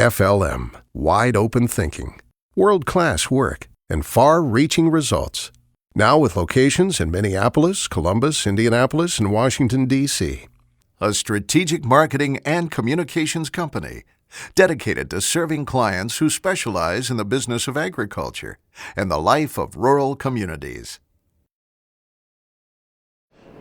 FLM, wide open thinking, world-class work, and far-reaching results. Now with locations in Minneapolis, Columbus, Indianapolis, and Washington, D.C. A strategic marketing and communications company dedicated to serving clients who specialize in the business of agriculture and the life of rural communities.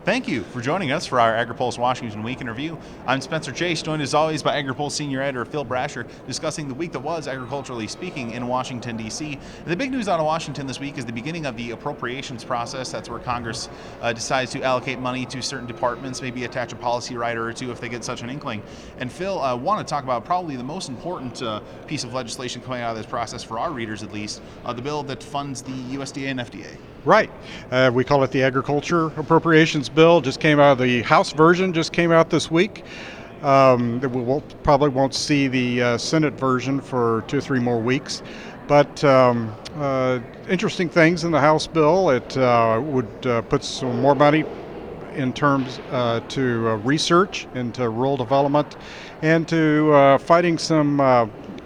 Thank you for joining us for our Agri-Pulse Washington Week in Review. I'm Spencer Chase, joined as always by Agri-Pulse Senior Editor Phil Brasher, discussing the week that was, agriculturally speaking, in Washington, D.C. The big news out of Washington this week is the beginning of the appropriations process. That's where Congress decides to allocate money to certain departments, maybe attach a policy rider or two if they get such an inkling. And Phil, I want to talk about probably the most important piece of legislation coming out of this process, for our readers at least, the bill that funds the USDA and FDA. Right. We call it the Agriculture Appropriations Bill. Just came out, the House version just came out this week. We probably won't see the Senate version for 2 or 3 more weeks. But interesting things in the House bill. It would put some more money in terms to research into rural development and to fighting some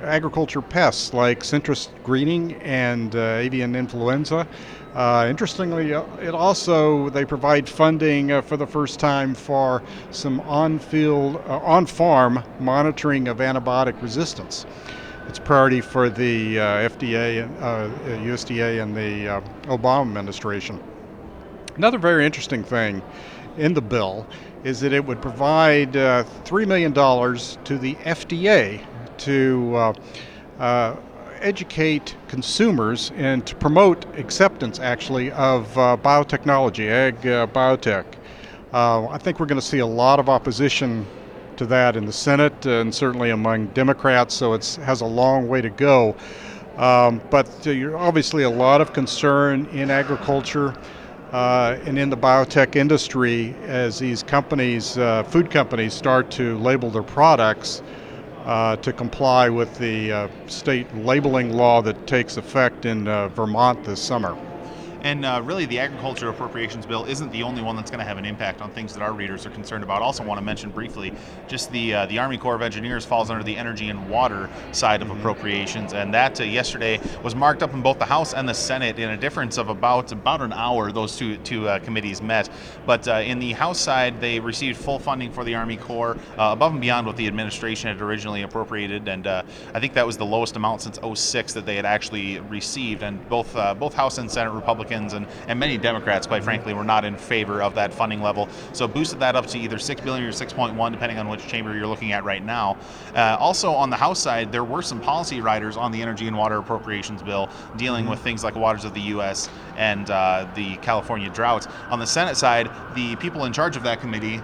agriculture pests like citrus greening and avian influenza. Interestingly, they provide funding for the first time for some on-farm monitoring of antibiotic resistance. It's a priority for the FDA, USDA, and the Obama administration. Another very interesting thing in the bill is that it would provide $3 million to the FDA to educate consumers and to promote acceptance, actually, of biotechnology, biotech. I think we're going to see a lot of opposition to that in the Senate and certainly among Democrats, so it has a long way to go. But obviously a lot of concern in agriculture and in the biotech industry as these companies, food companies, start to label their products to comply with the state labeling law that takes effect in Vermont this summer. And really, the Agriculture Appropriations Bill isn't the only one that's going to have an impact on things that our readers are concerned about. Also want to mention briefly, just the Army Corps of Engineers falls under the Energy and Water side of appropriations, and that yesterday was marked up in both the House and the Senate in a difference of about an hour. Those two committees met. But in the House side, they received full funding for the Army Corps, above and beyond what the administration had originally appropriated, and I think that was the lowest amount since '06 that they had actually received. And both House and Senate Republicans and many Democrats, quite frankly, were not in favor of that funding level. So boosted that up to either $6 billion or 6.1, depending on which chamber you're looking at right now. Also on the House side, there were some policy riders on the Energy and Water Appropriations Bill dealing with things like waters of the U.S. and the California drought. On the Senate side, the people in charge of that committee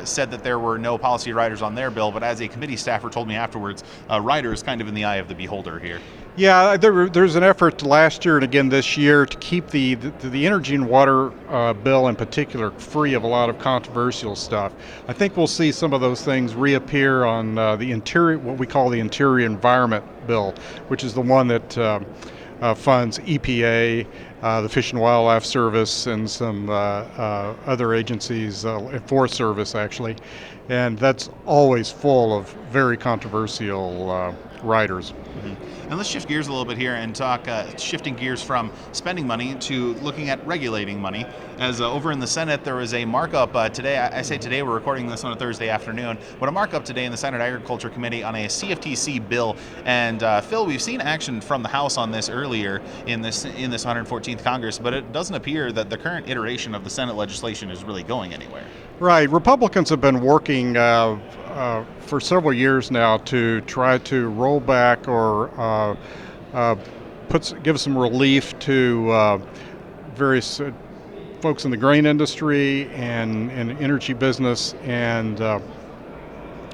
said that there were no policy riders on their bill, but as a committee staffer told me afterwards, rider is kind of in the eye of the beholder here. Yeah, there's an effort last year and again this year to keep the Energy and Water bill in particular free of a lot of controversial stuff. I think we'll see some of those things reappear on the interior, what we call the Interior Environment Bill, which is the one that funds EPA, the Fish and Wildlife Service, and some other agencies, Forest Service actually, and that's always full of very controversial riders. And let's shift gears a little bit here and talk, shifting gears from spending money to looking at regulating money. As over in the Senate, there was a markup today. I say today, we're recording this on a Thursday afternoon, but a markup today in the Senate Agriculture Committee on a CFTC bill. And Phil, we've seen action from the House on this earlier in this 114th Congress, but it doesn't appear that the current iteration of the Senate legislation is really going anywhere. Right. Republicans have been working for several years now to try to roll back or give some relief to various folks in the grain industry and energy business and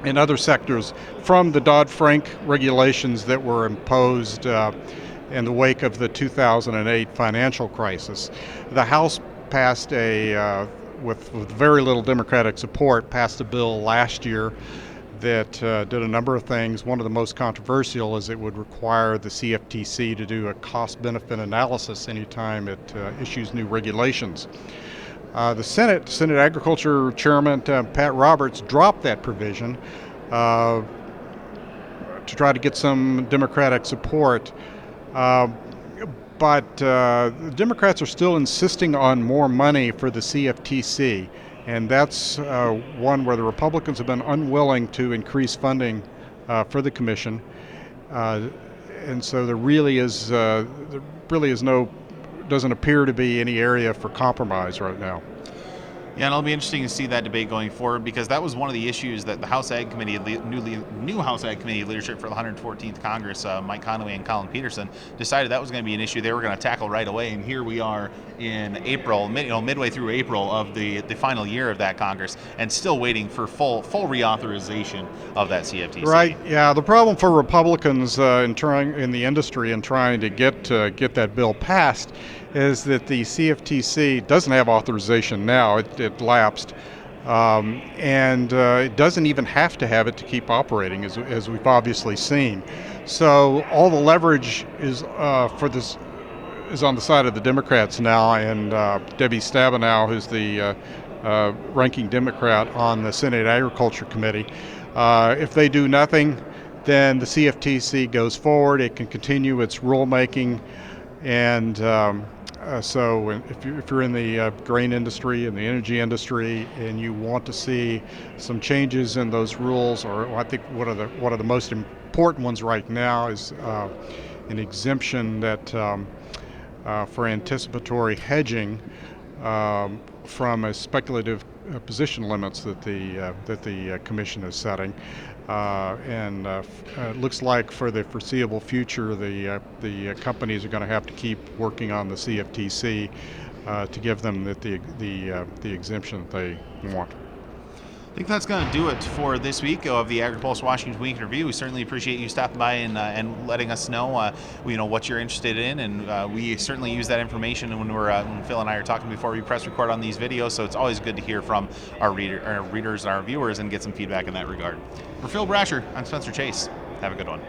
in other sectors from the Dodd-Frank regulations that were imposed in the wake of the 2008 financial crisis. The House passed with very little Democratic support, passed a bill last year that did a number of things. One of the most controversial is it would require the CFTC to do a cost-benefit analysis anytime it issues new regulations. The Senate Agriculture Chairman Pat Roberts dropped that provision, to try to get some Democratic support. But the Democrats are still insisting on more money for the CFTC, and that's one where the Republicans have been unwilling to increase funding for the commission, and so there really is doesn't appear to be any area for compromise right now. Yeah, and it'll be interesting to see that debate going forward, because that was one of the issues that the House Ag Committee, new House Ag Committee leadership for the 114th Congress, Mike Conaway and Colin Peterson, decided that was going to be an issue they were going to tackle right away. And here we are in April, midway through April of the final year of that Congress, and still waiting for full reauthorization of that CFTC. Right. Yeah. The problem for Republicans in the industry and trying to get that bill passed is that the CFTC doesn't have authorization now. It lapsed, and it doesn't even have to have it to keep operating, as we've obviously seen. So all the leverage is for this is on the side of the Democrats now, and Debbie Stabenow, who's the ranking Democrat on the Senate Agriculture Committee. If they do nothing, then the CFTC goes forward. It can continue its rulemaking, and so if you're in the grain industry and the energy industry and you want to see some changes in those rules, or I think one of the most important ones right now is an exemption that for anticipatory hedging from a speculative position limits that the commission is setting. And it looks like for the foreseeable future, the companies are going to have to keep working on the CFTC to give them the exemption that they want. I think that's going to do it for this week of the Agri-Pulse Washington Week in Review. We certainly appreciate you stopping by and letting us know what you're interested in, and we certainly use that information when Phil and I are talking before we press record on these videos. So it's always good to hear from our readers and our viewers and get some feedback in that regard. For Phil Brasher, I'm Spencer Chase. Have a good one.